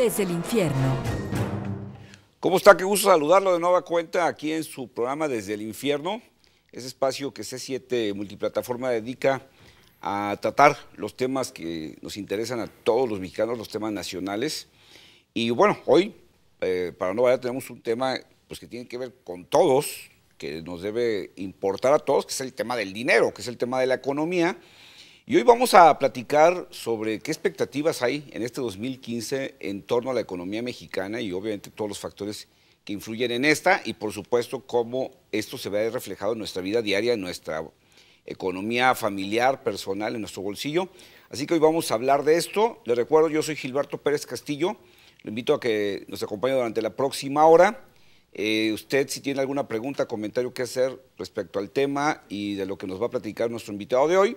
desde el infierno. ¿Cómo está? Qué gusto saludarlo de nueva cuenta aquí en su programa Desde el Infierno. Ese espacio que C7 Multiplataforma dedica a tratar los temas que nos interesan a todos los mexicanos, los temas nacionales. Y bueno, hoy, para no variar, tenemos un tema pues, que tiene que ver con todos, que nos debe importar a todos, que es el tema del dinero, que es el tema de la economía. Y hoy vamos a platicar sobre qué expectativas hay en este 2015 en torno a la economía mexicana y obviamente todos los factores que influyen en esta y por supuesto cómo esto se ve reflejado en nuestra vida diaria, en nuestra economía familiar, personal, en nuestro bolsillo. Así que hoy vamos a hablar de esto. Les recuerdo, yo soy Gilberto Pérez Castillo. Lo invito a que nos acompañe durante la próxima hora. Usted si tiene alguna pregunta, comentario que hacer respecto al tema y de lo que nos va a platicar nuestro invitado de hoy,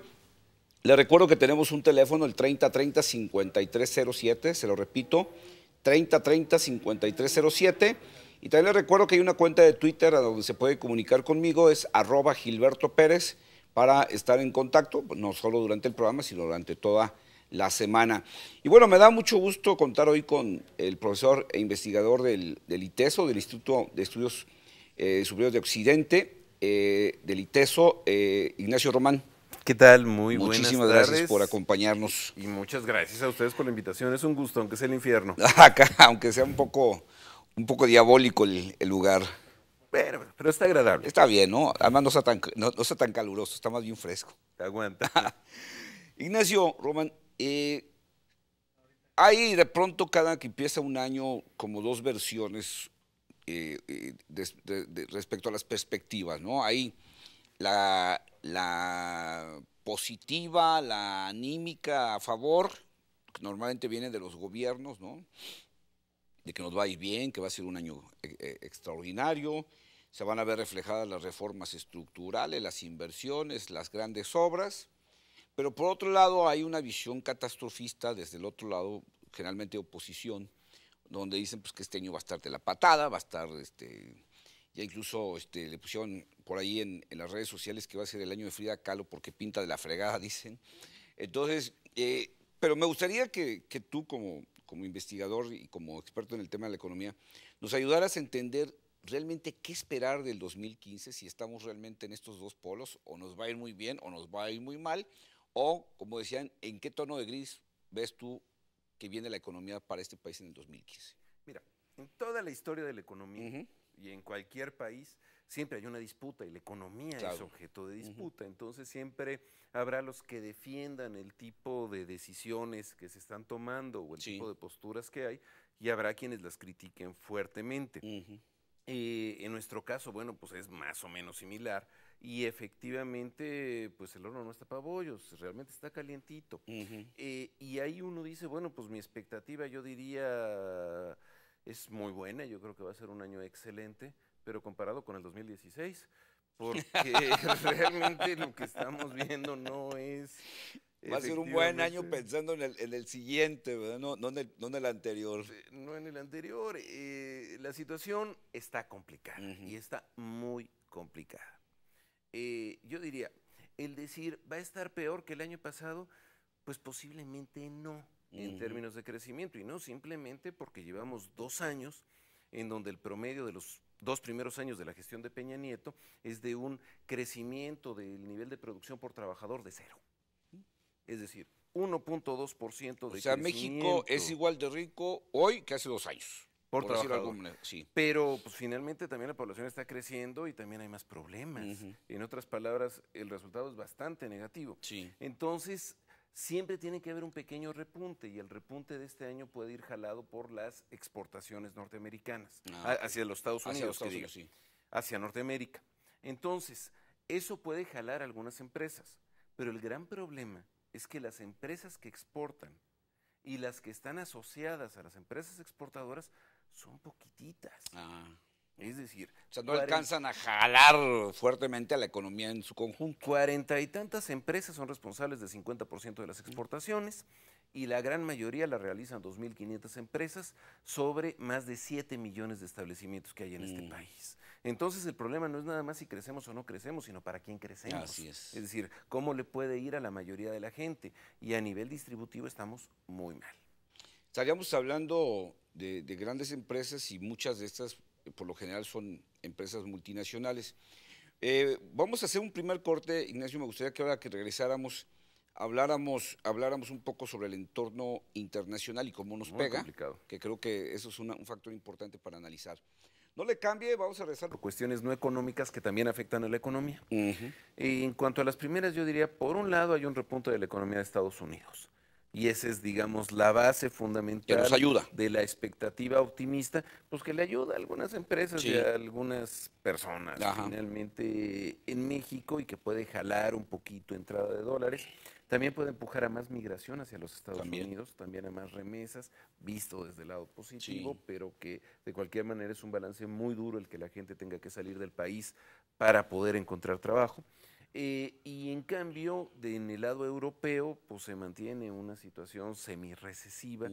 le recuerdo que tenemos un teléfono, el 3030-5307, se lo repito, 3030-5307. Y también le recuerdo que hay una cuenta de Twitter a donde se puede comunicar conmigo, es @GilbertoPérez, para estar en contacto, no solo durante el programa, sino durante toda la semana. Y bueno, me da mucho gusto contar hoy con el profesor e investigador del ITESO, del Instituto de Estudios Superiores de Occidente, del ITESO, Ignacio Román. ¿Qué tal? Muy Muchísimas buenas gracias por acompañarnos. Y muchas gracias a ustedes por la invitación. Es un gusto, aunque sea el infierno. Acá, aunque sea un poco diabólico el lugar. Pero está agradable. Está bien, ¿no? Además no está tan caluroso, está más bien fresco. Aguanta. Ignacio, Román, hay de pronto cada que empieza un año como dos versiones respecto a las perspectivas, ¿no? Hay la positiva, la anímica a favor, que normalmente viene de los gobiernos, ¿no? De que nos va a ir bien, que va a ser un año extraordinario, se van a ver reflejadas las reformas estructurales, las inversiones, las grandes obras, pero por otro lado hay una visión catastrofista desde el otro lado, generalmente oposición, donde dicen pues, que este año va a estar de la patada, va a estar, ya incluso le pusieron por ahí en las redes sociales que va a ser el año de Frida Kahlo porque pinta de la fregada, dicen. Entonces, pero me gustaría que tú como investigador y como experto en el tema de la economía, nos ayudaras a entender realmente qué esperar del 2015, si estamos realmente en estos dos polos, o nos va a ir muy bien o nos va a ir muy mal, o, como decían, ¿en qué tono de gris ves tú que viene la economía para este país en el 2015? Mira, en toda la historia de la economía y en cualquier país siempre hay una disputa y la economía es objeto de disputa. Entonces siempre habrá los que defiendan el tipo de decisiones que se están tomando o el tipo de posturas que hay y habrá quienes las critiquen fuertemente. En nuestro caso, bueno, pues es más o menos similar y efectivamente, pues el horno no está para bollos, realmente está calientito. Y ahí uno dice, bueno, pues mi expectativa yo diría es muy buena, yo creo que va a ser un año excelente, pero comparado con el 2016, porque realmente lo que estamos viendo no es... Va a ser un buen año pensando en el siguiente, ¿verdad? No en el anterior. No en el anterior. La situación está complicada y está muy complicada. Yo diría, el decir va a estar peor que el año pasado, pues posiblemente no en términos de crecimiento y no simplemente porque llevamos 2 años en donde el promedio de los 2 primeros años de la gestión de Peña Nieto es de un crecimiento del nivel de producción por trabajador de 0. Es decir, 1.2% de crecimiento. O sea, México es igual de rico hoy que hace 2 años. Por trabajador. Sí. Pero pues, finalmente también la población está creciendo y también hay más problemas. En otras palabras, el resultado es bastante negativo. Entonces, siempre tiene que haber un pequeño repunte y el repunte de este año puede ir jalado por las exportaciones norteamericanas hacia los Estados Unidos, hacia Norteamérica. Entonces, eso puede jalar a algunas empresas, pero el gran problema es que las empresas que exportan y las que están asociadas a las empresas exportadoras son poquititas. Es decir, o sea, no alcanzan a jalar fuertemente a la economía en su conjunto. 40 y tantas empresas son responsables del 50% de las exportaciones y la gran mayoría la realizan 2.500 empresas sobre más de 7 millones de establecimientos que hay en este país. Entonces el problema no es nada más si crecemos o no crecemos, sino para quién crecemos. Así es. Es decir, cómo le puede ir a la mayoría de la gente. Y a nivel distributivo estamos muy mal. estaríamos hablando de grandes empresas y muchas de estas, por lo general, son empresas multinacionales. Vamos a hacer un primer corte, Ignacio. Me gustaría que ahora que regresáramos habláramos un poco sobre el entorno internacional y cómo nos pega, complicado. Que creo que eso es un factor importante para analizar. No le cambie, vamos a regresar. Por cuestiones no económicas que también afectan a la economía. Y en cuanto a las primeras, yo diría, por un lado hay un repunte de la economía de Estados Unidos. Y esa es, digamos, la base fundamental que nos ayuda. De la expectativa optimista, pues que le ayuda a algunas empresas Sí. y a algunas personas, Ajá. finalmente, en México, y que puede jalar un poquito entrada de dólares. También puede empujar a más migración hacia los Estados Unidos, también a más remesas, visto desde el lado positivo, Sí. pero que de cualquier manera es un balance muy duro el que la gente tenga que salir del país para poder encontrar trabajo. Y en cambio, en el lado europeo, pues se mantiene una situación semi-recesiva,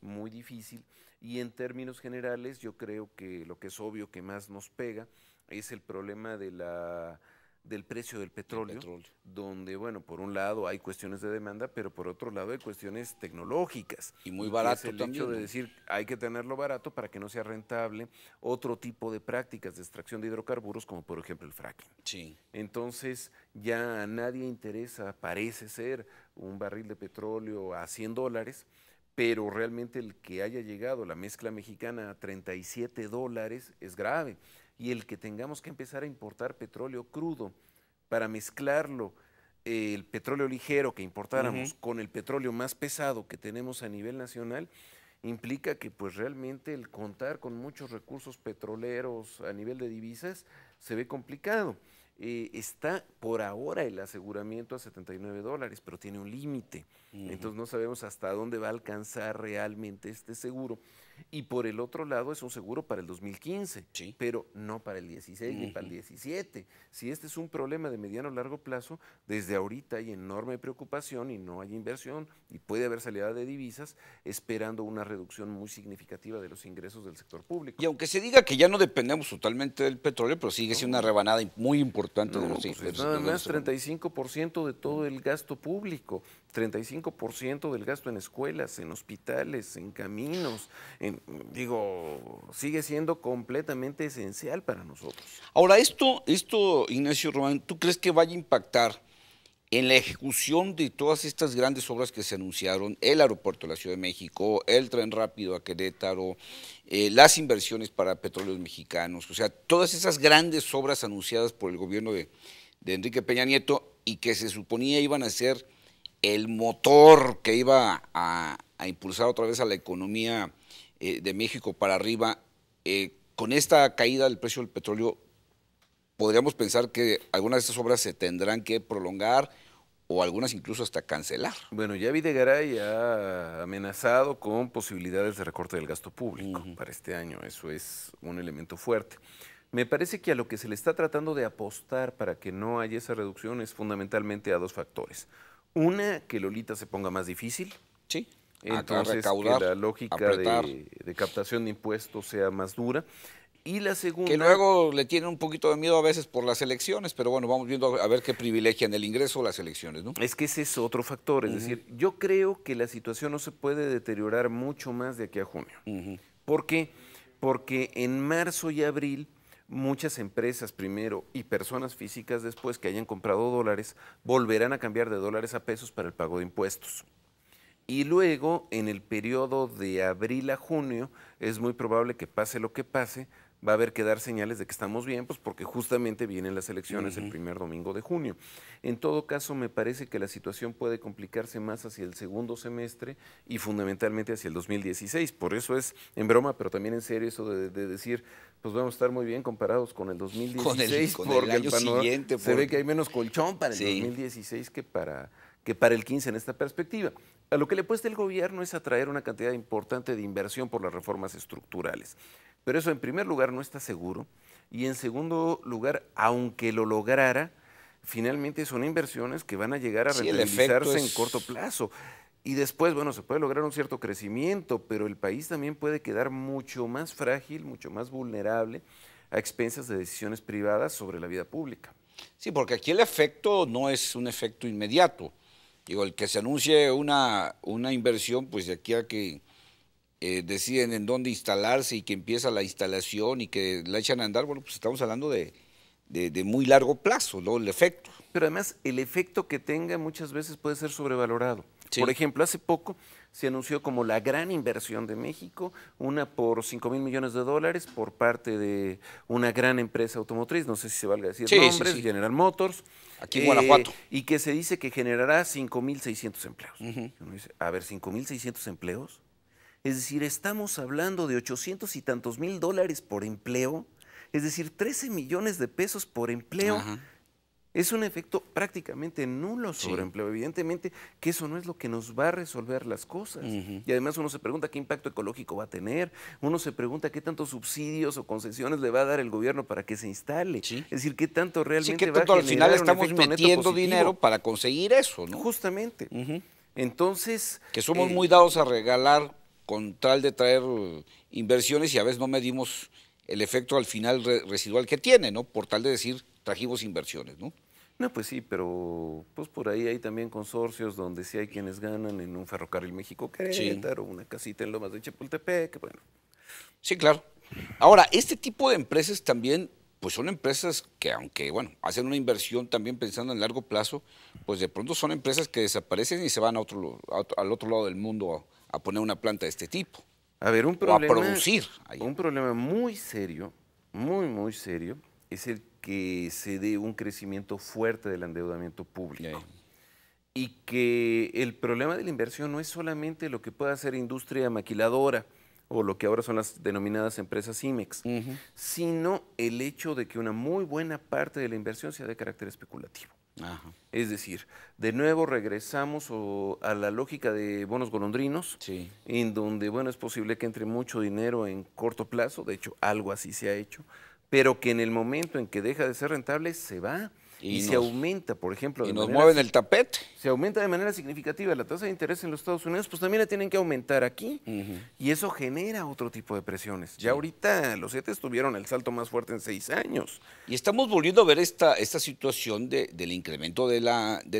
muy difícil, y en términos generales yo creo que lo que es obvio que más nos pega es el problema del precio del petróleo, donde, bueno, por un lado hay cuestiones de demanda, pero por otro lado hay cuestiones tecnológicas. Y muy barato el también, hecho de ¿no? decir, hay que tenerlo barato para que no sea rentable otro tipo de prácticas de extracción de hidrocarburos, como por ejemplo el fracking. Sí. Entonces, ya a nadie interesa, parece ser, un barril de petróleo a $100, pero realmente el que haya llegado la mezcla mexicana a $37 es grave. Y el que tengamos que empezar a importar petróleo crudo para mezclarlo, el petróleo ligero que importáramos con el petróleo más pesado que tenemos a nivel nacional, implica que pues realmente el contar con muchos recursos petroleros a nivel de divisas se ve complicado. Está por ahora el aseguramiento a $79, pero tiene un límite. Entonces no sabemos hasta dónde va a alcanzar realmente este seguro. Y por el otro lado es un seguro para el 2015, pero no para el 16 ni para el 17. Si este es un problema de mediano o largo plazo, desde ahorita hay enorme preocupación y no hay inversión y puede haber salida de divisas, esperando una reducción muy significativa de los ingresos del sector público. Y aunque se diga que ya no dependemos totalmente del petróleo, pero sigue siendo una rebanada muy importante de los pues es nada más 35% de todo el gasto público, 35% del gasto en escuelas, en hospitales, en caminos, sigue siendo completamente esencial para nosotros. Ahora, esto, Ignacio Román, ¿tú crees que vaya a impactar en la ejecución de todas estas grandes obras que se anunciaron, el aeropuerto de la Ciudad de México, el tren rápido a Querétaro, las inversiones para petróleos mexicanos, o sea, todas esas grandes obras anunciadas por el gobierno de Enrique Peña Nieto y que se suponía iban a ser el motor que iba a impulsar otra vez a la economía de México para arriba? Con esta caída del precio del petróleo, podríamos pensar que algunas de estas obras se tendrán que prolongar o algunas incluso hasta cancelar. Bueno, ya Videgaray ha amenazado con posibilidades de recorte del gasto público para este año. Eso es un elemento fuerte. Me parece que a lo que se le está tratando de apostar para que no haya esa reducción es fundamentalmente a dos factores. Una, que Lolita se ponga más difícil. Sí. Entonces, recaudar, que la lógica de captación de impuestos sea más dura. Y la segunda... Que luego le tienen un poquito de miedo a veces por las elecciones, pero bueno, vamos viendo a ver qué privilegian, el ingreso o las elecciones, ¿no? Es que ese es otro factor, es decir, yo creo que la situación no se puede deteriorar mucho más de aquí a junio. ¿Por qué? Porque en marzo y abril muchas empresas primero y personas físicas después que hayan comprado dólares volverán a cambiar de dólares a pesos para el pago de impuestos. Y luego, en el periodo de abril a junio, es muy probable que pase lo que pase, va a haber que dar señales de que estamos bien, pues porque justamente vienen las elecciones el primer domingo de junio. En todo caso, me parece que la situación puede complicarse más hacia el segundo semestre y fundamentalmente hacia el 2016. Por eso es en broma, pero también en serio, eso de decir, pues vamos a estar muy bien comparados con el 2016, con porque el año siguiente. Se ve que hay menos colchón para el 2016 que para el 15 en esta perspectiva. A lo que le apuesta el gobierno es atraer una cantidad importante de inversión por las reformas estructurales. Pero eso en primer lugar no está seguro y en segundo lugar, aunque lo lograra, finalmente son inversiones que van a llegar a rentabilizarse en corto plazo. Y después, bueno, se puede lograr un cierto crecimiento, pero el país también puede quedar mucho más frágil, mucho más vulnerable a expensas de decisiones privadas sobre la vida pública. Sí, porque aquí el efecto no es un efecto inmediato. Digo, el que se anuncie una inversión, pues de aquí a que deciden en dónde instalarse y que empieza la instalación y que la echan a andar, bueno, pues estamos hablando de muy largo plazo, ¿no? El efecto. Pero además, el efecto que tenga muchas veces puede ser sobrevalorado. Sí. Por ejemplo, hace poco se anunció como la gran inversión de México, una por $5,000 millones por parte de una gran empresa automotriz, no sé si se valga decir nombres, sí. General Motors. Aquí en Guanajuato. Y que se dice que generará 5,600 empleos. Uno dice, a ver, 5,600 empleos. Es decir, estamos hablando de 800 y tantos mil dólares por empleo, es decir, 13 millones de pesos por empleo. Ajá. Es un efecto prácticamente nulo sobre empleo. Evidentemente que eso no es lo que nos va a resolver las cosas. Y además uno se pregunta qué impacto ecológico va a tener, uno se pregunta qué tantos subsidios o concesiones le va a dar el gobierno para que se instale. Es decir, qué tanto realmente va a generar al final estamos un efecto neto metiendo positivo. dinero para conseguir eso, ¿no? Justamente. Entonces... Que somos muy dados a regalar con tal de traer inversiones y a veces no medimos el efecto al final residual que tiene, ¿no? Por tal de decir, trajimos inversiones, ¿no? No, pues sí, pero pues por ahí hay también consorcios donde sí hay quienes ganan en un ferrocarril México-Querétaro, una casita en Lomas de Chapultepec, bueno. Sí, claro. Ahora, este tipo de empresas también, pues son empresas que aunque, bueno, hacen una inversión también pensando en largo plazo, pues de pronto son empresas que desaparecen y se van al otro lado del mundo a poner una planta de este tipo. A ver, o a producir. Ahí. Un problema muy serio, muy serio, es el que se dé un crecimiento fuerte del endeudamiento público. Y que el problema de la inversión no es solamente lo que pueda hacer industria maquiladora o lo que ahora son las denominadas empresas IMEX, sino el hecho de que una muy buena parte de la inversión sea de carácter especulativo. Es decir, de nuevo regresamos a la lógica de bonos golondrinos, en donde, bueno, es posible que entre mucho dinero en corto plazo, de hecho, algo así se ha hecho, pero que en el momento en que deja de ser rentable, se va y se aumenta, por ejemplo. Y nos mueven el tapete. Se aumenta de manera significativa la tasa de interés en los Estados Unidos, pues también la tienen que aumentar aquí. Y eso genera otro tipo de presiones. Ya ahorita los CETES tuvieron el salto más fuerte en 6 años. Y estamos volviendo a ver esta situación del incremento del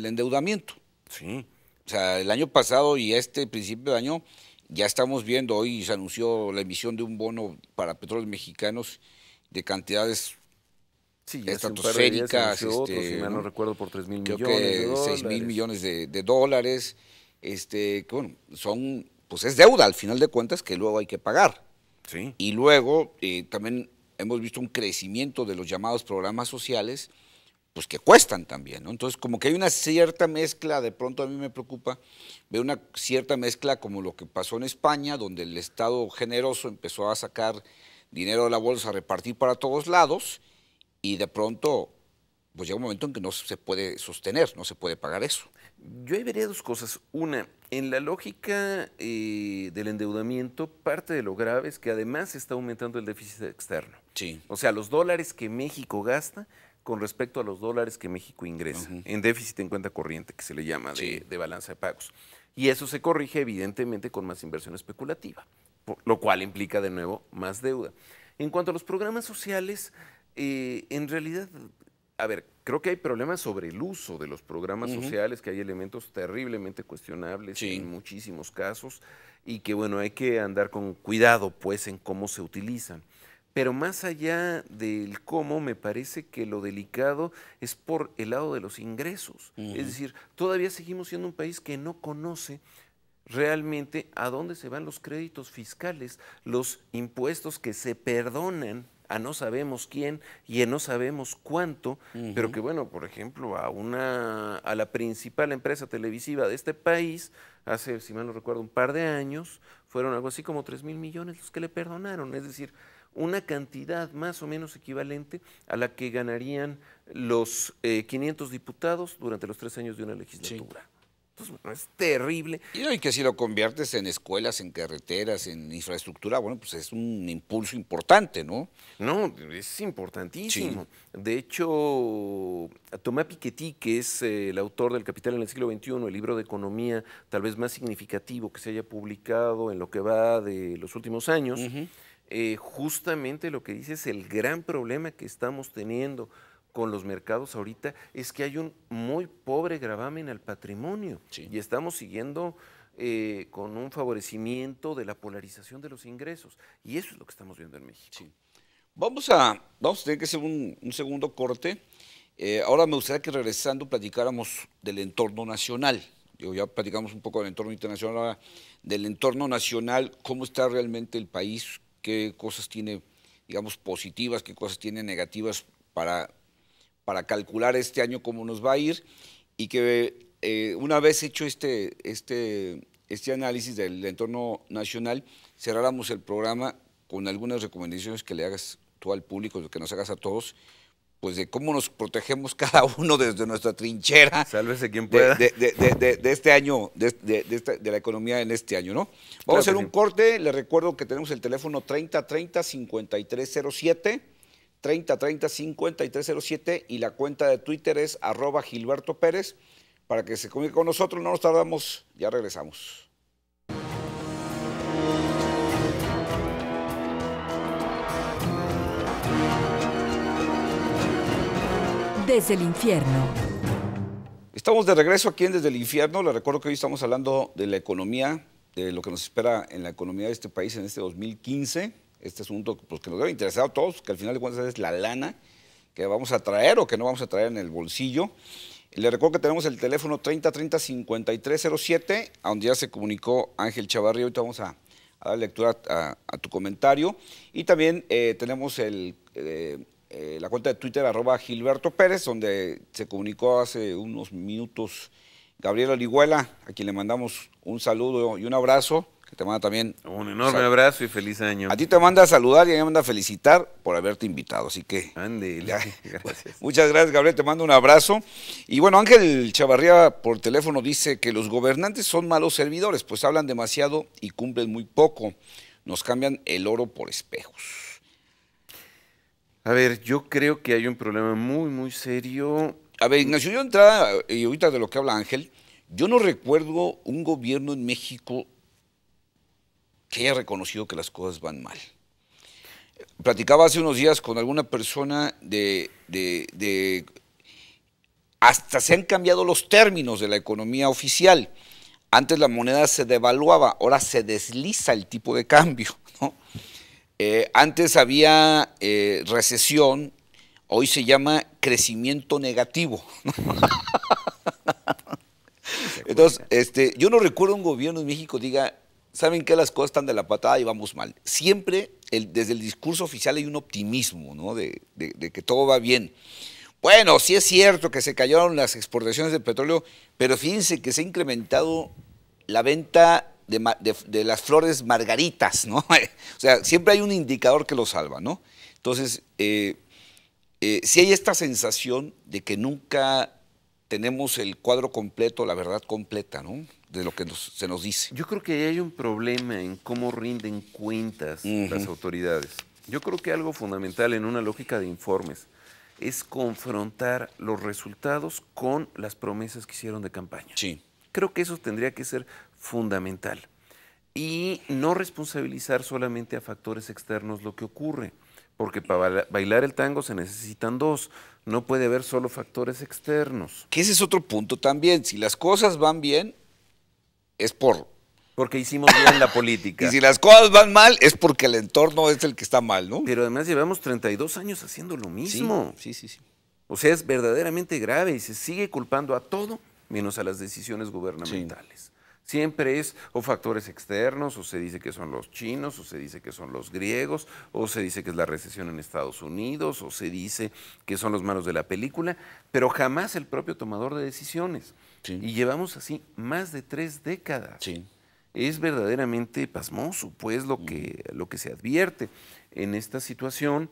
endeudamiento. Sí. O sea, el año pasado y este principio de año ya estamos viendo, hoy se anunció la emisión de un bono para petróleos mexicanos de cantidades estratosféricas, si mal no recuerdo, por 3,000 millones creo que 6,000 millones de dólares, que bueno, pues es deuda al final de cuentas que luego hay que pagar. Sí. Y luego también hemos visto un crecimiento de los llamados programas sociales, pues que cuestan también, ¿no? Entonces, como que hay una cierta mezcla, de pronto a mí me preocupa, ver una cierta mezcla como lo que pasó en España, donde el Estado generoso empezó a sacar dinero de la bolsa a repartir para todos lados, y de pronto, pues llega un momento en que no se puede sostener, no se puede pagar eso. Yo ahí vería dos cosas. Una, en la lógica del endeudamiento, parte de lo grave es que además se está aumentando el déficit externo. Sí. O sea, los dólares que México gasta con respecto a los dólares que México ingresa, en déficit en cuenta corriente, que se le llama de balanza de pagos. Y eso se corrige evidentemente con más inversión especulativa, lo cual implica de nuevo más deuda. En cuanto a los programas sociales, en realidad, a ver, creo que hay problemas sobre el uso de los programas sociales, que hay elementos terriblemente cuestionables en muchísimos casos y que, bueno, hay que andar con cuidado, pues, en cómo se utilizan. Pero más allá del cómo, me parece que lo delicado es por el lado de los ingresos. Es decir, todavía seguimos siendo un país que no conoce realmente a dónde se van los créditos fiscales, los impuestos que se perdonan a no sabemos quién y a no sabemos cuánto, pero que, bueno, por ejemplo, a la principal empresa televisiva de este país, hace, si mal no recuerdo, un par de años, fueron algo así como 3,000 millones los que le perdonaron, es decir, una cantidad más o menos equivalente a la que ganarían los 500 diputados durante los 3 años de una legislatura. Entonces, bueno, es terrible. Y que si lo conviertes en escuelas, en carreteras, en infraestructura, bueno, pues es un impulso importante, ¿no? No, es importantísimo. De hecho, Thomas Piketty, que es el autor del Capital en el siglo XXI, el libro de economía tal vez más significativo que se haya publicado en lo que va de los últimos años, justamente lo que dice es el gran problema que estamos teniendo con los mercados ahorita es que hay un muy pobre gravamen al patrimonio y estamos siguiendo con un favorecimiento de la polarización de los ingresos. Y eso es lo que estamos viendo en México. Sí. Vamos a tener que hacer un segundo corte. Ahora me gustaría que regresando platicáramos del entorno nacional. Ya platicamos un poco del entorno internacional, ahora del entorno nacional, cómo está realmente el país, qué cosas tiene, digamos, positivas, qué cosas tiene negativas para calcular este año cómo nos va a ir, y que una vez hecho este análisis del entorno nacional, cerráramos el programa con algunas recomendaciones que le hagas tú al público, que nos hagas a todos, pues de cómo nos protegemos cada uno desde nuestra trinchera. Sálvese quien pueda. De este año, de la economía en este año, ¿no? Vamos a hacer un corte. Les recuerdo que tenemos el teléfono 3030-5307, 3030-5307, y la cuenta de Twitter es @GilbertoPérez, para que se comunique con nosotros. No nos tardamos, ya regresamos. Desde el infierno. Estamos de regreso aquí en Desde el Infierno. Les recuerdo que hoy estamos hablando de la economía, de lo que nos espera en la economía de este país en este 2015. Este asunto pues, que nos debe interesar a todos, que al final de cuentas es la lana que vamos a traer o que no vamos a traer en el bolsillo. Les recuerdo que tenemos el teléfono 3030-5307, a donde ya se comunicó Ángel Chavarría. Ahorita vamos a dar lectura a tu comentario. Y también tenemos la cuenta de Twitter @GilbertoPérez, donde se comunicó hace unos minutos Gabriel Orihuela, a quien le mandamos un saludo y un abrazo, que te manda también un enorme abrazo y feliz año. A ti te manda a saludar y a mí me manda a felicitar por haberte invitado, así que gracias. Muchas gracias, Gabriel, te mando un abrazo. Y bueno, Ángel Chavarría por teléfono dice que los gobernantes son malos servidores, pues hablan demasiado y cumplen muy poco, nos cambian el oro por espejos. A ver, yo creo que hay un problema muy, muy serio. A ver, Ignacio, yo entrada, y ahorita de lo que habla Ángel, yo no recuerdo un gobierno en México que haya reconocido que las cosas van mal. Platicaba hace unos días con alguna persona hasta se han cambiado los términos de la economía oficial. Antes la moneda se devaluaba, ahora se desliza el tipo de cambio, ¿no? Antes había recesión, hoy se llama crecimiento negativo. Entonces, yo no recuerdo un gobierno en México diga, ¿saben qué? Las cosas están de la patada y vamos mal. Siempre, desde el discurso oficial hay un optimismo, ¿no? de que todo va bien. Bueno, sí es cierto que se cayeron las exportaciones de petróleo, pero fíjense que se ha incrementado la venta de las flores margaritas, ¿no? O sea, siempre hay un indicador que lo salva, ¿no? Entonces, sí hay esta sensación de que nunca tenemos el cuadro completo, la verdad completa, ¿no? De lo que se nos dice. Yo creo que hay un problema en cómo rinden cuentas las autoridades. Yo creo que algo fundamental en una lógica de informes es confrontar los resultados con las promesas que hicieron de campaña. Sí. Creo que eso tendría que ser fundamental. Y no responsabilizar solamente a factores externos lo que ocurre, porque para bailar el tango se necesitan dos, no puede haber solo factores externos. Que ese es otro punto también, si las cosas van bien, es porque hicimos bien la política. Y si las cosas van mal, es porque el entorno es el que está mal, ¿no? Pero además llevamos 32 años haciendo lo mismo. Sí. O sea, es verdaderamente grave y se sigue culpando a todo menos a las decisiones gubernamentales. Sí. Siempre es o factores externos, o se dice que son los chinos, o se dice que son los griegos, o se dice que es la recesión en Estados Unidos, o se dice que son los malos de la película, pero jamás el propio tomador de decisiones. Sí. Y llevamos así más de 3 décadas. Sí. Es verdaderamente pasmoso, pues, lo que se advierte en esta situación,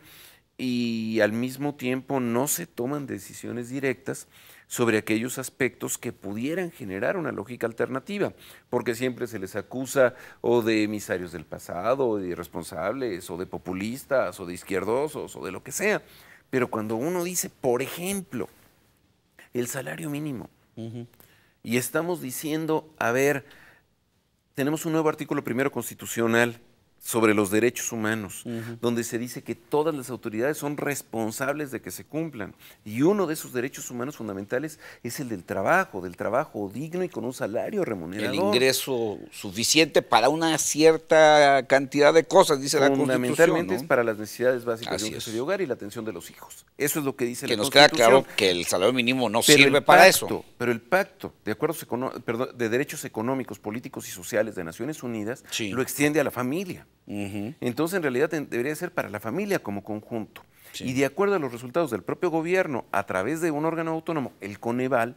y al mismo tiempo no se toman decisiones directas sobre aquellos aspectos que pudieran generar una lógica alternativa, porque siempre se les acusa o de emisarios del pasado, o de irresponsables, o de populistas, o de izquierdosos, o de lo que sea. Pero cuando uno dice, por ejemplo, el salario mínimo, y estamos diciendo, a ver, tenemos un nuevo artículo primero constitucional, sobre los derechos humanos, donde se dice que todas las autoridades son responsables de que se cumplan. Y uno de esos derechos humanos fundamentales es el del trabajo digno y con un salario remunerador. El ingreso suficiente para una cierta cantidad de cosas, dice la Constitución. Fundamentalmente ¿no? es para las necesidades básicas Así de un jefe es. de hogar y la atención de los hijos. Eso es lo que dice la Que nos Constitución. queda claro que el salario mínimo no Pero sirve el para pacto, eso. Pero el pacto de acuerdos de derechos económicos, políticos y sociales de Naciones Unidas Sí. lo extiende a la familia. Entonces, en realidad, debería ser para la familia como conjunto. Sí. Y de acuerdo a los resultados del propio gobierno, a través de un órgano autónomo, el Coneval,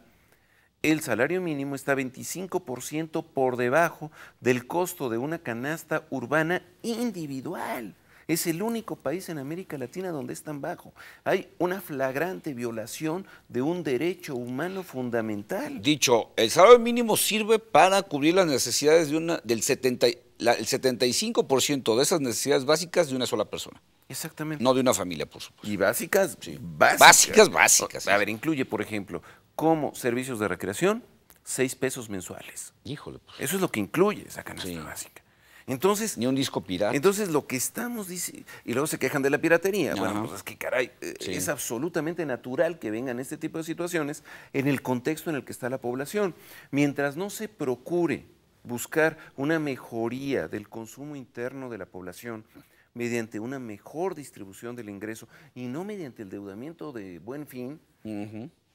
el salario mínimo está 25% por debajo del costo de una canasta urbana individual. Es el único país en América Latina donde es tan bajo. Hay una flagrante violación de un derecho humano fundamental. Dicho, el salario mínimo sirve para cubrir las necesidades del 75% de esas necesidades básicas de una sola persona. Exactamente. No de una familia, por supuesto. Y básicas, Sí. básicas. Básicas. A ver, incluye, por ejemplo, como servicios de recreación, 6 pesos mensuales. Híjole, pues. Eso es lo que incluye esa canasta Sí. básica. Entonces, Ni un disco pirata. entonces lo que estamos diciendo, y luego se quejan de la piratería, Ajá. bueno, pues es que caray, Sí. es absolutamente natural que vengan este tipo de situaciones en el contexto en el que está la población. Mientras no se procure buscar una mejoría del consumo interno de la población mediante una mejor distribución del ingreso y no mediante el endeudamiento de buen fin,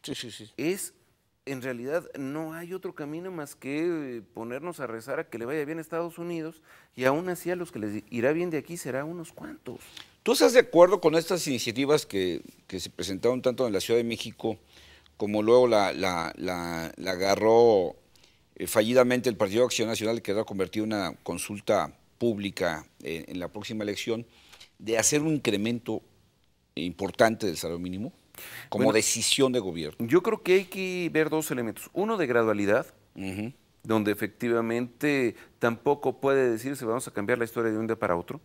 Sí. en realidad no hay otro camino más que ponernos a rezar a que le vaya bien a Estados Unidos y aún así a los que les irá bien de aquí será unos cuantos. ¿Tú estás de acuerdo con estas iniciativas que se presentaron tanto en la Ciudad de México como luego la agarró fallidamente el Partido Acción Nacional, que quedó convertido en una consulta pública en la próxima elección, de hacer un incremento importante del salario mínimo como Bueno, decisión de gobierno? Yo creo que hay que ver dos elementos. Uno de gradualidad, donde efectivamente tampoco puede decirse vamos a cambiar la historia de un día para otro,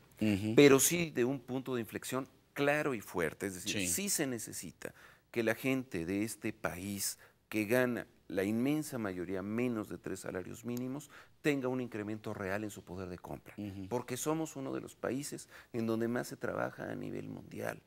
pero sí de un punto de inflexión claro y fuerte. Es decir, sí se necesita que la gente de este país que gana la inmensa mayoría menos de 3 salarios mínimos tenga un incremento real en su poder de compra, porque somos uno de los países en donde más se trabaja a nivel mundial,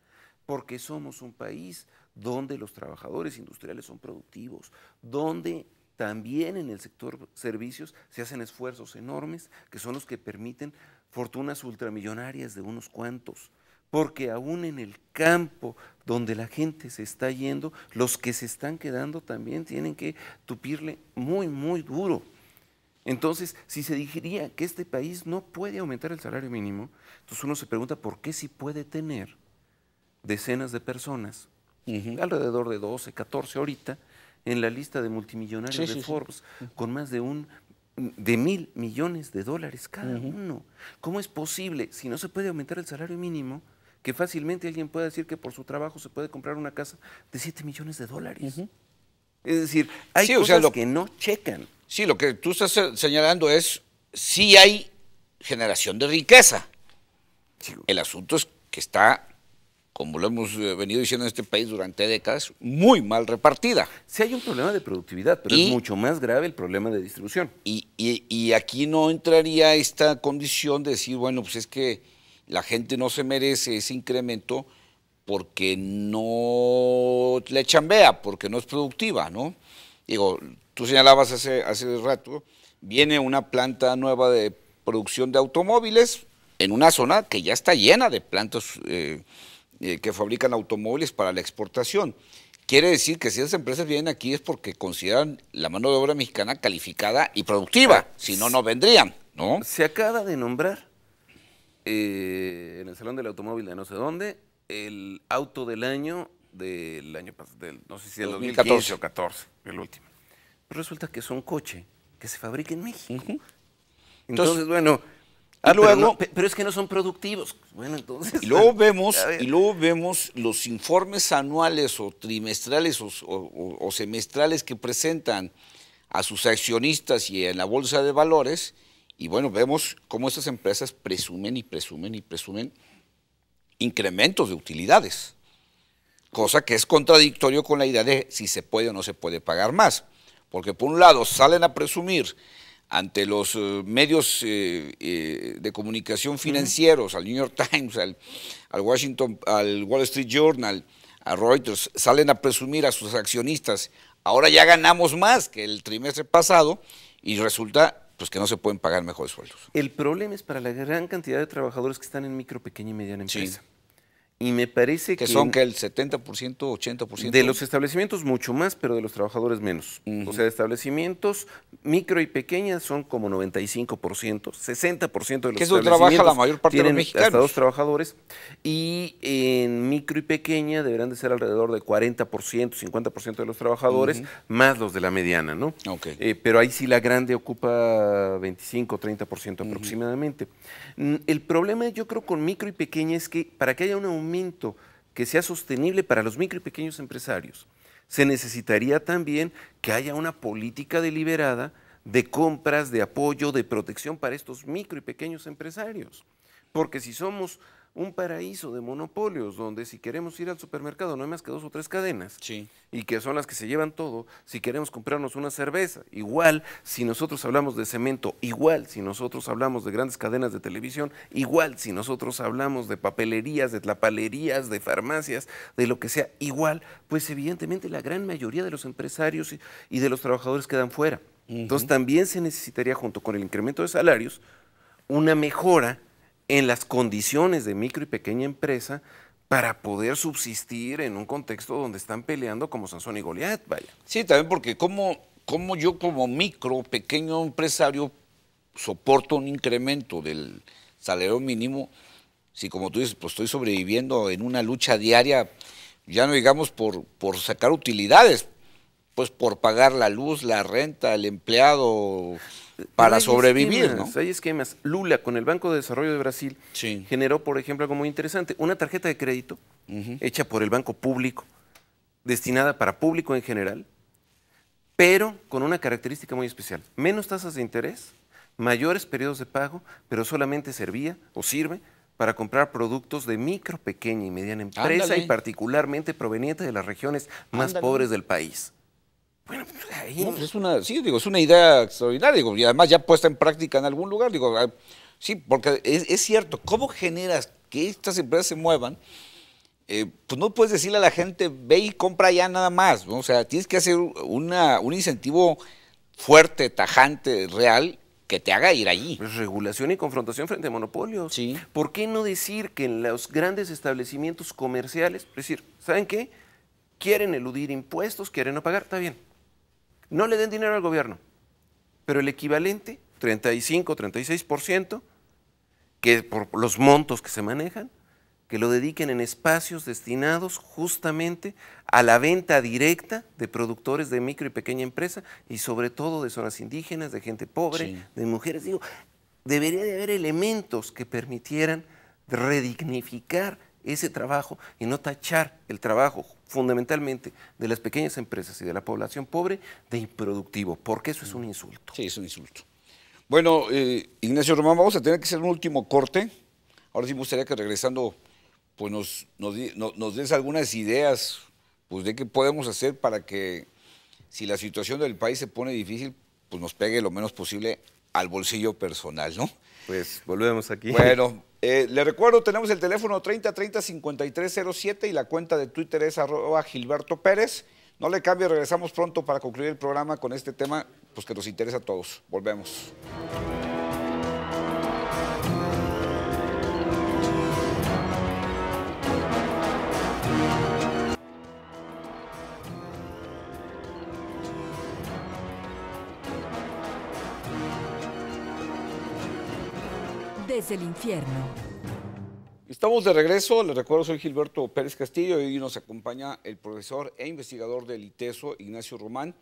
porque somos un país donde los trabajadores industriales son productivos, donde también en el sector servicios se hacen esfuerzos enormes que son los que permiten fortunas ultramillonarias de unos cuantos, porque aún en el campo donde la gente se está yendo, los que se están quedando también tienen que tupirle muy, muy duro. Entonces, si se diría que este país no puede aumentar el salario mínimo, entonces uno se pregunta por qué sí puede tener decenas de personas, alrededor de 12, 14 ahorita, en la lista de multimillonarios de Forbes, con más de 1.000 millones de dólares cada uno. ¿Cómo es posible, si no se puede aumentar el salario mínimo, que fácilmente alguien pueda decir que por su trabajo se puede comprar una casa de 7 millones de dólares? Es decir, hay cosas que no checan. Sí, lo que tú estás señalando es, sí hay generación de riqueza. Sí. El asunto es que está, como lo hemos venido diciendo en este país durante décadas, muy mal repartida. Sí hay un problema de productividad, pero es mucho más grave el problema de distribución. Y aquí no entraría esta condición de decir, bueno, pues es que la gente no se merece ese incremento porque no le chambea, porque no es productiva, ¿no? Digo, tú señalabas hace rato, viene una planta nueva de producción de automóviles en una zona que ya está llena de plantas que fabrican automóviles para la exportación. Quiere decir que si esas empresas vienen aquí es porque consideran la mano de obra mexicana calificada y productiva, si no, no vendrían, ¿no? Se acaba de nombrar en el Salón del Automóvil de no sé dónde el auto del año pasado, no sé si del 2014 o 14, el último. Pero resulta que es un coche que se fabrica en México. Entonces, bueno, pero es que no son productivos. Bueno, entonces. Y luego vemos los informes anuales o trimestrales o semestrales que presentan a sus accionistas y en la bolsa de valores, y bueno, vemos cómo estas empresas presumen incrementos de utilidades, cosa que es contradictorio con la idea de si se puede o no se puede pagar más, porque por un lado salen a presumir ante los medios de comunicación financieros, al New York Times, al Wall Street Journal, a Reuters, salen a presumir a sus accionistas, ahora ya ganamos más que el trimestre pasado, y resulta pues que no se pueden pagar mejores sueldos. El problema es para la gran cantidad de trabajadores que están en micro, pequeña y mediana empresa. Sí. Y me parece que son que el 70%, 80%. De los establecimientos mucho más, pero de los trabajadores menos. O sea, de establecimientos micro y pequeñas son como 95%, 60% de los establecimientos. Que eso trabaja la mayor parte de los mexicanos. Hasta 2 trabajadores. Y en micro y pequeña deberán de ser alrededor de 40%, 50% de los trabajadores, más los de la mediana, ¿no? Okay. Pero ahí sí la grande ocupa 25, 30% aproximadamente. El problema yo creo con micro y pequeña es que para que haya un aumento que sea sostenible para los micro y pequeños empresarios, se necesitaría también que haya una política deliberada de compras, de apoyo, de protección para estos micro y pequeños empresarios. Porque si somos un paraíso de monopolios, donde si queremos ir al supermercado no hay más que 2 o 3 cadenas, sí, y que son las que se llevan todo, si queremos comprarnos una cerveza, igual, si nosotros hablamos de cemento, igual, si nosotros hablamos de grandes cadenas de televisión, igual, si nosotros hablamos de papelerías, de tlapalerías, de farmacias, de lo que sea, igual, pues evidentemente la gran mayoría de los empresarios y de los trabajadores quedan fuera. Entonces también se necesitaría, junto con el incremento de salarios, una mejora en las condiciones de micro y pequeña empresa para poder subsistir en un contexto donde están peleando como Sansón y Goliat, vaya. Sí, también porque como yo como micro, pequeño empresario soporto un incremento del salario mínimo, si como tú dices, pues estoy sobreviviendo en una lucha diaria, ya no digamos por sacar utilidades, pues por pagar la luz, la renta, el empleado, para sobrevivir, ¿no? Hay esquemas. Lula, con el Banco de Desarrollo de Brasil, sí, generó, por ejemplo, algo muy interesante, una tarjeta de crédito hecha por el banco público, destinada para público en general, pero con una característica muy especial. Menos tasas de interés, mayores periodos de pago, pero solamente servía o sirve para comprar productos de micro, pequeña y mediana empresa. Ándale. Y particularmente proveniente de las regiones más pobres del país. Bueno, pues ahí... No, pues es una idea extraordinaria, digo, y además ya puesta en práctica en algún lugar, digo, sí, porque es cierto, ¿cómo generas que estas empresas se muevan? Pues no puedes decirle a la gente, ve y compra ya nada más, ¿no? O sea, tienes que hacer un incentivo fuerte, tajante, real, que te haga ir allí. Pues regulación y confrontación frente a monopolios. Sí. ¿Por qué no decir que en los grandes establecimientos comerciales, es decir, ¿saben qué? Quieren eludir impuestos, quieren no pagar, está bien. No le den dinero al gobierno, pero el equivalente, 35, 36%, que por los montos que se manejan, que lo dediquen en espacios destinados justamente a la venta directa de productores de micro y pequeña empresa y sobre todo de zonas indígenas, de gente pobre, sí, de mujeres. Digo, debería de haber elementos que permitieran redignificar ese trabajo y no tachar el trabajo fundamentalmente de las pequeñas empresas y de la población pobre de improductivo, porque eso es un insulto. Sí, es un insulto. Bueno, Ignacio Román, vamos a tener que hacer un último corte. Ahora sí me gustaría que regresando pues nos des algunas ideas pues de qué podemos hacer para que si la situación del país se pone difícil, pues nos pegue lo menos posible al bolsillo personal, ¿no? Pues volvemos aquí. Bueno, le recuerdo, tenemos el teléfono 3030-5307 y la cuenta de Twitter es @GilbertoPérez. No le cambie, regresamos pronto para concluir el programa con este tema pues que nos interesa a todos. Volvemos. Desde el infierno. Estamos de regreso, les recuerdo, soy Gilberto Pérez Castillo y hoy nos acompaña el profesor e investigador del ITESO, Ignacio Román.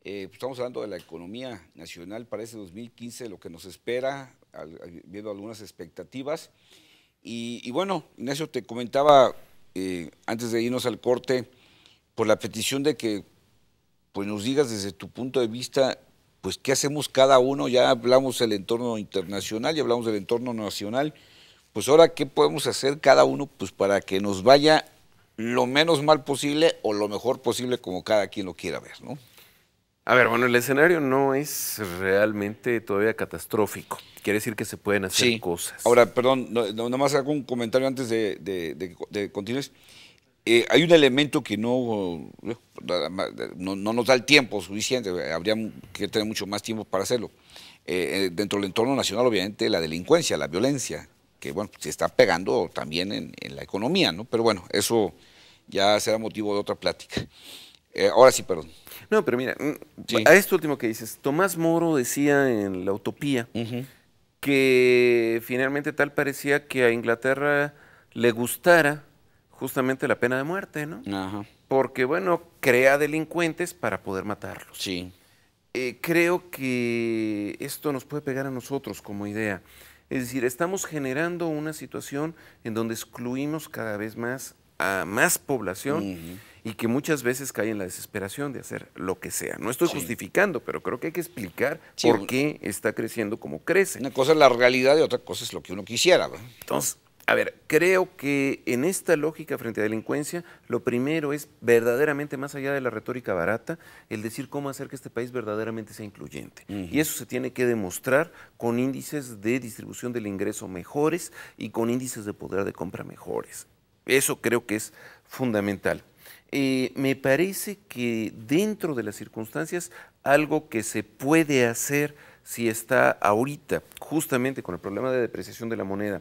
Estamos hablando de la economía nacional para este 2015, lo que nos espera, viendo algunas expectativas. Y bueno, Ignacio, te comentaba antes de irnos al corte, por la petición de que pues, nos digas desde tu punto de vista, pues qué hacemos cada uno. Ya hablamos del entorno internacional, ya hablamos del entorno nacional, pues ahora qué podemos hacer cada uno pues para que nos vaya lo menos mal posible o lo mejor posible como cada quien lo quiera ver, ¿no? A ver, bueno, el escenario no es realmente todavía catastrófico. Quiere decir que se pueden hacer cosas. Ahora, perdón, nomás hago un comentario antes de continuar. Hay un elemento que no nos da el tiempo suficiente, habría que tener mucho más tiempo para hacerlo. Dentro del entorno nacional, obviamente, la delincuencia, la violencia, que bueno, se está pegando también en la economía, ¿no? Pero bueno, eso ya será motivo de otra plática. Ahora sí, perdón. No, pero mira, a esto último que dices, Tomás Moro decía en La Utopía que finalmente tal parecía que a Inglaterra le gustara justamente la pena de muerte, ¿no? Ajá. Porque, bueno, crea delincuentes para poder matarlos. Sí. Creo que esto nos puede pegar a nosotros como idea. Es decir, estamos generando una situación en donde excluimos cada vez más a más población y que muchas veces cae en la desesperación de hacer lo que sea. No estoy justificando, pero creo que hay que explicar por qué está creciendo como crece. Una cosa es la realidad y otra cosa es lo que uno quisiera, ¿verdad? Entonces, a ver, creo que en esta lógica frente a delincuencia, lo primero es verdaderamente, más allá de la retórica barata, el decir cómo hacer que este país verdaderamente sea incluyente. Y eso se tiene que demostrar con índices de distribución del ingreso mejores y con índices de poder de compra mejores. Eso creo que es fundamental. Me parece que dentro de las circunstancias, algo que se puede hacer si está ahorita, justamente con el problema de depreciación de la moneda,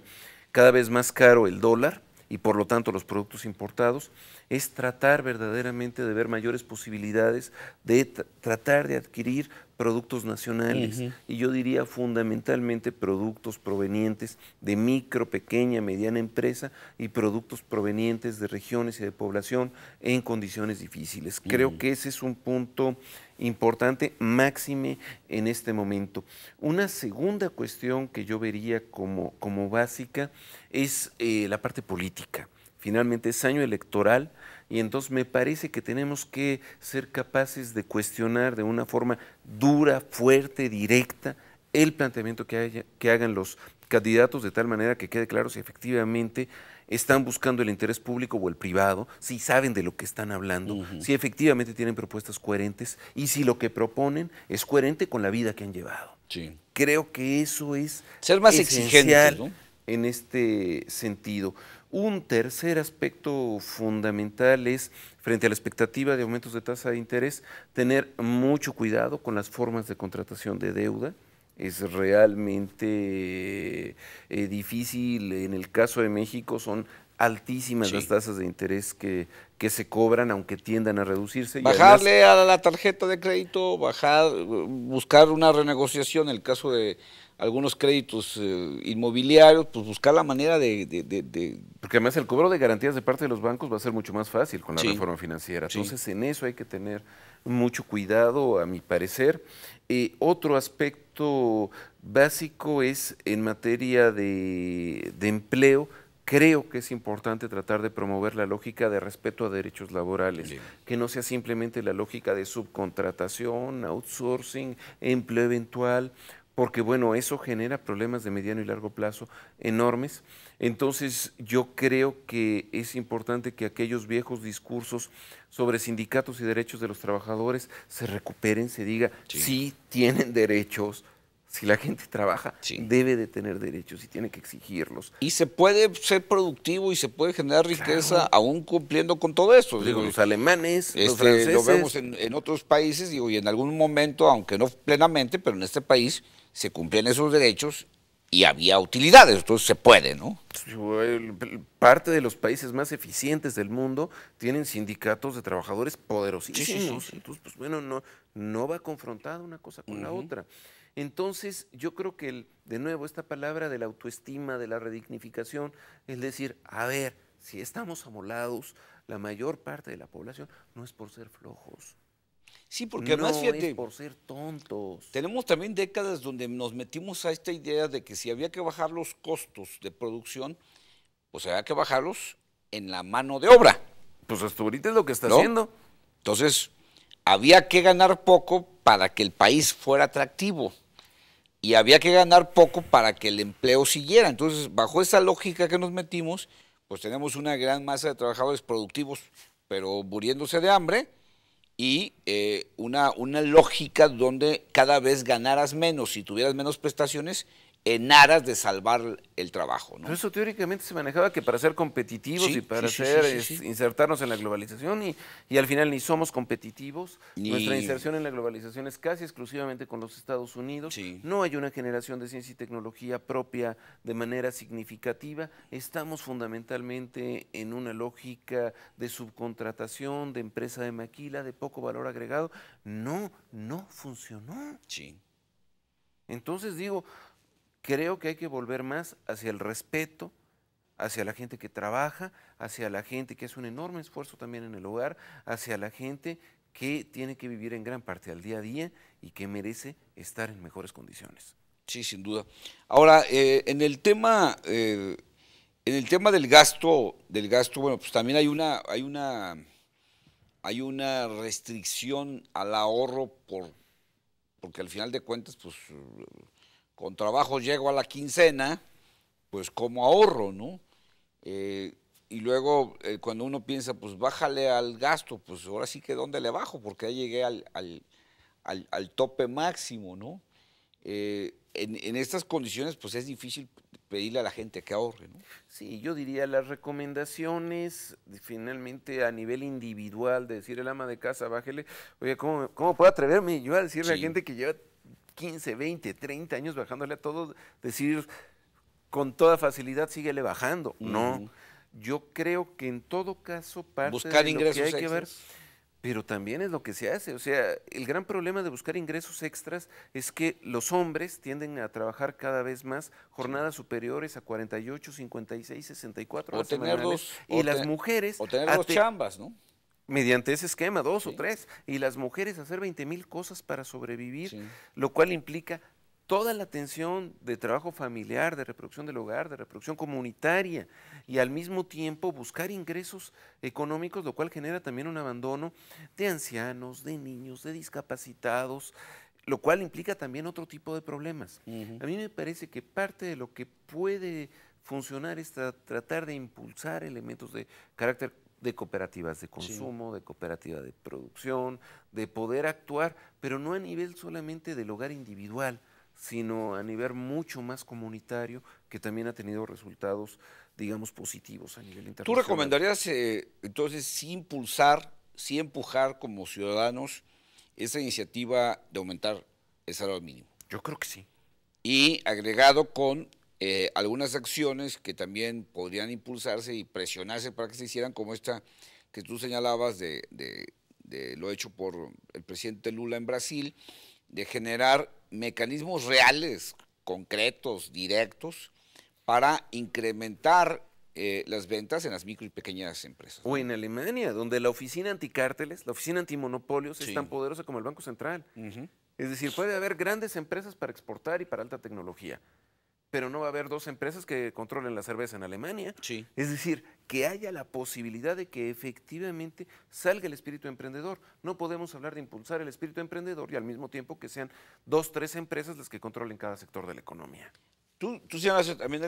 cada vez más caro el dólar y por lo tanto los productos importados, es tratar verdaderamente de ver mayores posibilidades de tratar de adquirir productos nacionales. Y yo diría fundamentalmente productos provenientes de micro, pequeña, mediana empresa y productos provenientes de regiones y de población en condiciones difíciles. Creo que ese es un punto importante, máxime en este momento. Una segunda cuestión que yo vería como básica es la parte política. Finalmente es año electoral y entonces me parece que tenemos que ser capaces de cuestionar de una forma dura, fuerte, directa, el planteamiento que hagan los candidatos de tal manera que quede claro si efectivamente están buscando el interés público o el privado, si saben de lo que están hablando, si efectivamente tienen propuestas coherentes y si lo que proponen es coherente con la vida que han llevado. Sí. Creo que eso es ser más exigentes, ¿no? En este sentido. Un tercer aspecto fundamental es, frente a la expectativa de aumentos de tasa de interés, tener mucho cuidado con las formas de contratación de deuda. Es realmente difícil, en el caso de México son altísimas las tasas de interés que se cobran, aunque tiendan a reducirse. Bajarle y además, a la tarjeta de crédito, buscar una renegociación en el caso de algunos créditos inmobiliarios, pues buscar la manera Porque además el cobro de garantías de parte de los bancos va a ser mucho más fácil con la reforma financiera. Entonces en eso hay que tener mucho cuidado, a mi parecer. Otro aspecto básico es en materia de empleo. Creo que es importante tratar de promover la lógica de respeto a derechos laborales, que no sea simplemente la lógica de subcontratación, outsourcing, empleo eventual, porque bueno, eso genera problemas de mediano y largo plazo enormes. Entonces yo creo que es importante que aquellos viejos discursos sobre sindicatos y derechos de los trabajadores se recuperen, se diga, sí tienen derechos. Si la gente trabaja, debe de tener derechos y tiene que exigirlos. Y se puede ser productivo y se puede generar riqueza aún cumpliendo con todo esto. Pues digo, los alemanes, los franceses. Lo vemos en otros países, digo, y en algún momento, aunque no plenamente, pero en este país se cumplían esos derechos y había utilidades, entonces se puede, ¿no? Parte de los países más eficientes del mundo tienen sindicatos de trabajadores poderosísimos. Entonces, pues bueno, no va confrontada una cosa con la otra. Entonces, yo creo que, de nuevo, esta palabra de la autoestima, de la redignificación, es decir, a ver, si estamos amolados, la mayor parte de la población no es por ser flojos. Sí, porque además, fíjate, no es por ser tontos. Tenemos también décadas donde nos metimos a esta idea de que si había que bajar los costos de producción, pues había que bajarlos en la mano de obra. Pues hasta ahorita es lo que está haciendo. Entonces, había que ganar poco para que el país fuera atractivo. Y había que ganar poco para que el empleo siguiera. Entonces, bajo esa lógica que nos metimos, pues tenemos una gran masa de trabajadores productivos, pero muriéndose de hambre, y una lógica donde cada vez ganaras menos si tuvieras menos prestaciones en aras de salvar el trabajo, ¿no? Pero eso teóricamente se manejaba que para ser competitivos Sí, y para sí, insertarnos en la globalización y al final ni somos competitivos. Ni- Nuestra inserción en la globalización es casi exclusivamente con los Estados Unidos. Sí. No hay una generación de ciencia y tecnología propia de manera significativa. Estamos fundamentalmente en una lógica de subcontratación, de empresa de maquila, de poco valor agregado. No funcionó. Sí. Entonces digo, creo que hay que volver más hacia el respeto, hacia la gente que trabaja, hacia la gente que hace un enorme esfuerzo también en el hogar, hacia la gente que tiene que vivir en gran parte al día a día y que merece estar en mejores condiciones. Sí, sin duda. Ahora, en el tema del gasto, bueno, pues también hay una restricción al ahorro porque al final de cuentas, pues, con trabajo llego a la quincena, pues como ahorro, ¿no? Y luego cuando uno piensa, pues bájale al gasto, pues ahora sí que dónde le bajo, porque ya llegué al tope máximo, ¿no? En estas condiciones, pues es difícil pedirle a la gente que ahorre, ¿no? Sí, yo diría las recomendaciones, finalmente a nivel individual, de decir el ama de casa, bájele, oye, ¿cómo puedo atreverme yo a decirle a Sí. gente que lleva 15, 20, 30 años bajándole a todo, decir con toda facilidad síguele bajando? No, yo creo que en todo caso parte Buscar de lo que ingresos hay que ver, extras. pero también es lo que se hace. O sea, el gran problema de buscar ingresos extras es que los hombres tienden a trabajar cada vez más jornadas superiores a 48, 56, 64 O horas tener semanales. dos, Y las mujeres, o tener dos chambas, ¿no? mediante ese esquema, dos o Sí. tres. Y las mujeres hacer 20,000 cosas para sobrevivir, Sí. lo cual implica toda la atención de trabajo familiar, de reproducción del hogar, de reproducción comunitaria, y al mismo tiempo buscar ingresos económicos, lo cual genera también un abandono de ancianos, de niños, de discapacitados, lo cual implica también otro tipo de problemas. A mí me parece que parte de lo que puede funcionar es tratar de impulsar elementos de carácter de cooperativas de consumo, de cooperativa de producción, de poder actuar, pero no a nivel solamente del hogar individual, sino a nivel mucho más comunitario, que también ha tenido resultados, digamos, positivos a nivel ¿Tú internacional. recomendarías entonces sí empujar como ciudadanos esa iniciativa de aumentar el salario mínimo? Yo creo que sí. Y agregado con algunas acciones que también podrían impulsarse y presionarse para que se hicieran, como esta que tú señalabas de lo hecho por el presidente Lula en Brasil, de generar mecanismos reales, concretos, directos, para incrementar las ventas en las micro y pequeñas empresas. O en Alemania, donde la oficina anticárteles, la oficina antimonopolios es Sí. tan poderosa como el Banco Central. Es decir, puede haber grandes empresas para exportar y para alta tecnología, pero no va a haber dos empresas que controlen la cerveza en Alemania. Sí. Es decir, que haya la posibilidad de que efectivamente salga el espíritu emprendedor. No podemos hablar de impulsar el espíritu emprendedor y al mismo tiempo que sean 2, 3 empresas las que controlen cada sector de la economía. Tú señalas también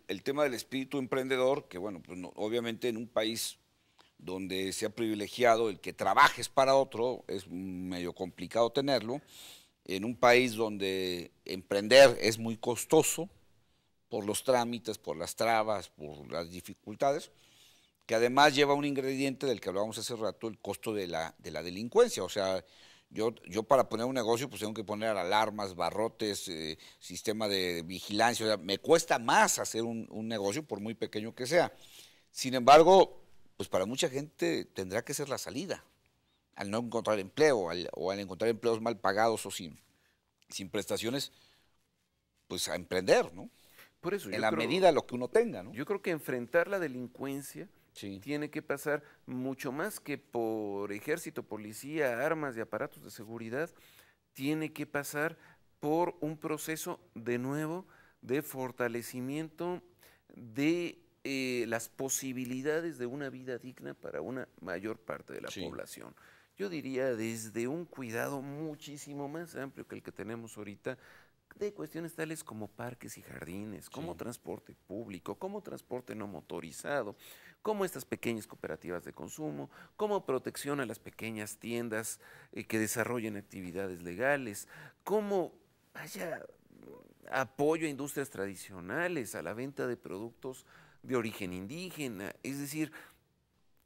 el tema del espíritu emprendedor, que bueno, pues obviamente en un país donde se ha privilegiado el que trabajes para otro, es medio complicado tenerlo. En un país donde emprender es muy costoso por los trámites, por las trabas, por las dificultades, que además lleva un ingrediente del que hablábamos hace rato, el costo de la delincuencia. O sea, yo para poner un negocio pues tengo que poner alarmas, barrotes, sistema de vigilancia. O sea, me cuesta más hacer un negocio por muy pequeño que sea. Sin embargo, pues para mucha gente tendrá que ser la salida, al no encontrar empleo, o al encontrar empleos mal pagados o sin prestaciones, pues a emprender, ¿no? Por eso En la medida de lo que uno tenga, ¿no? yo creo que enfrentar la delincuencia Sí. tiene que pasar mucho más que por ejército, policía, armas y aparatos de seguridad, tiene que pasar por un proceso de nuevo de fortalecimiento de las posibilidades de una vida digna para una mayor parte de la Sí. población. Yo diría desde un cuidado muchísimo más amplio que el que tenemos ahorita, de cuestiones tales como parques y jardines, como transporte público, como transporte no motorizado, como estas pequeñas cooperativas de consumo, como protección a las pequeñas tiendas que desarrollen actividades legales, como haya apoyo a industrias tradicionales, a la venta de productos de origen indígena, es decir,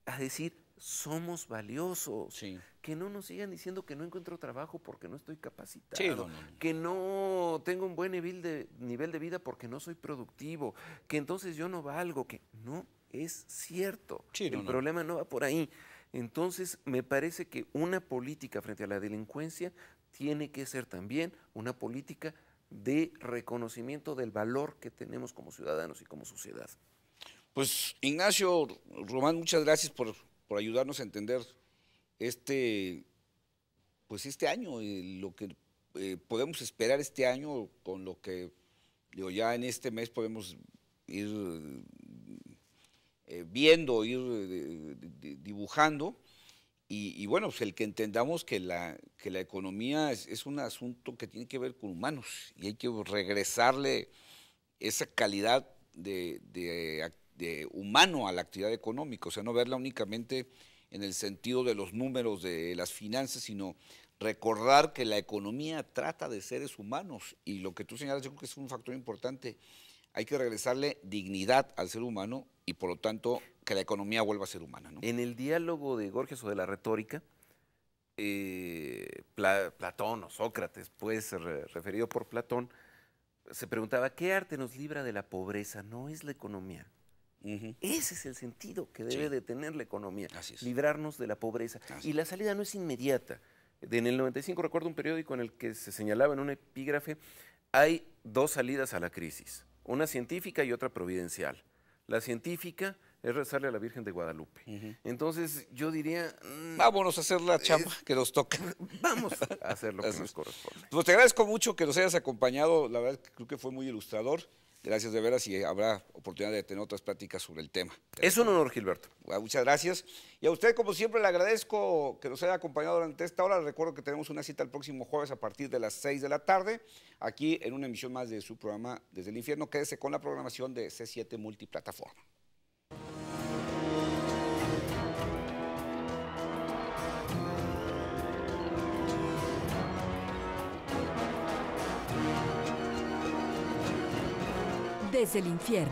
a decir, somos valiosos, Sí. que no nos sigan diciendo que no encuentro trabajo porque no estoy capacitado, Sí, no. que no tengo un buen nivel de vida porque no soy productivo, que entonces yo no valgo, que no es cierto. Sí, El problema no va por ahí. Entonces, me parece que una política frente a la delincuencia tiene que ser también una política de reconocimiento del valor que tenemos como ciudadanos y como sociedad. Pues Ignacio Román, muchas gracias por ayudarnos a entender pues este año, lo que podemos esperar este año, con lo que ya en este mes podemos ir viendo, ir dibujando. Y bueno, pues el que entendamos que la economía es un asunto que tiene que ver con humanos y hay que regresarle esa calidad de humano a la actividad económica, o sea, no verla únicamente en el sentido de los números de las finanzas, sino recordar que la economía trata de seres humanos y lo que tú señalas yo creo que es un factor importante. Hay que regresarle dignidad al ser humano y por lo tanto que la economía vuelva a ser humana, ¿no? En el diálogo de Gorgias o de la retórica, Platón o Sócrates, pues referido por Platón, se preguntaba, ¿qué arte nos libra de la pobreza? No es la economía. Ese es el sentido que debe de tener la economía, librarnos de la pobreza. Y la salida no es inmediata. En el 95 recuerdo un periódico en el que se señalaba en un epígrafe, hay dos salidas a la crisis, una científica y otra providencial. La científica es rezarle a la Virgen de Guadalupe. Entonces yo diría... vámonos a hacer la chamba que nos toca. Vamos a hacer lo que nos corresponde. Pues te agradezco mucho que nos hayas acompañado, la verdad creo que fue muy ilustrador. Gracias de veras y habrá oportunidad de tener otras pláticas sobre el tema. Es un honor, Gilberto. Muchas gracias. Y a usted, como siempre, le agradezco que nos haya acompañado durante esta hora. Recuerdo que tenemos una cita el próximo jueves a partir de las 6 de la tarde, aquí en una emisión más de su programa Desde el Infierno. Quédese con la programación de C7 Multiplataforma. Desde el Infierno.